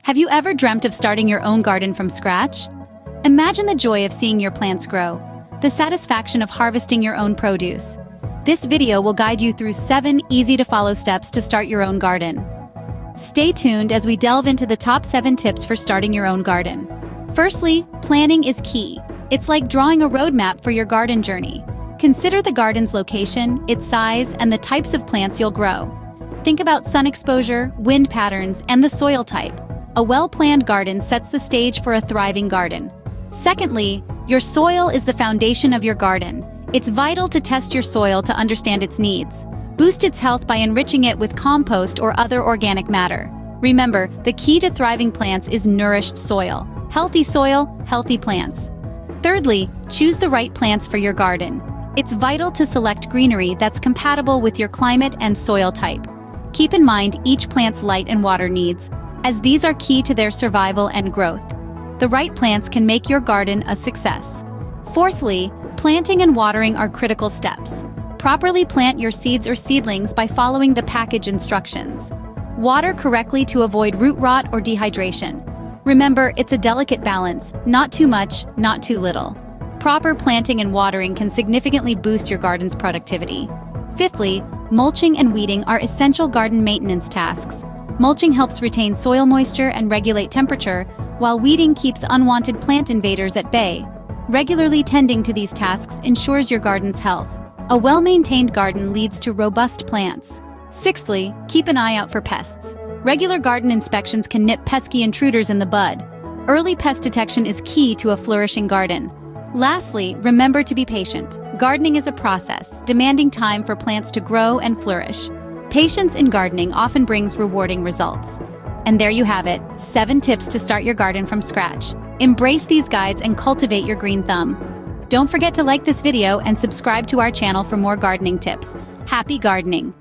Have you ever dreamt of starting your own garden from scratch? Imagine the joy of seeing your plants grow, the satisfaction of harvesting your own produce. This video will guide you through 7 easy-to-follow steps to start your own garden. Stay tuned as we delve into the top 7 tips for starting your own garden. Firstly, planning is key. It's like drawing a roadmap for your garden journey. Consider the garden's location, its size, and the types of plants you'll grow. Think about sun exposure, wind patterns, and the soil type. A well-planned garden sets the stage for a thriving garden. Secondly, your soil is the foundation of your garden. It's vital to test your soil to understand its needs. Boost its health by enriching it with compost or other organic matter. Remember, the key to thriving plants is nourished soil. Healthy soil, healthy plants. Thirdly, choose the right plants for your garden. It's vital to select greenery that's compatible with your climate and soil type. Keep in mind each plant's light and water needs, as these are key to their survival and growth. The right plants can make your garden a success. Fourthly, planting and watering are critical steps. Properly plant your seeds or seedlings by following the package instructions. Water correctly to avoid root rot or dehydration. Remember, it's a delicate balance, not too much, not too little. Proper planting and watering can significantly boost your garden's productivity. Fifthly, mulching and weeding are essential garden maintenance tasks. Mulching helps retain soil moisture and regulate temperature, while weeding keeps unwanted plant invaders at bay. Regularly tending to these tasks ensures your garden's health. A well-maintained garden leads to robust plants. Sixthly, keep an eye out for pests. Regular garden inspections can nip pesky intruders in the bud. Early pest detection is key to a flourishing garden. Lastly, remember to be patient. Gardening is a process, demanding time for plants to grow and flourish. Patience in gardening often brings rewarding results. And there you have it, 7 tips to start your garden from scratch. Embrace these guides and cultivate your green thumb. Don't forget to like this video and subscribe to our channel for more gardening tips. Happy gardening!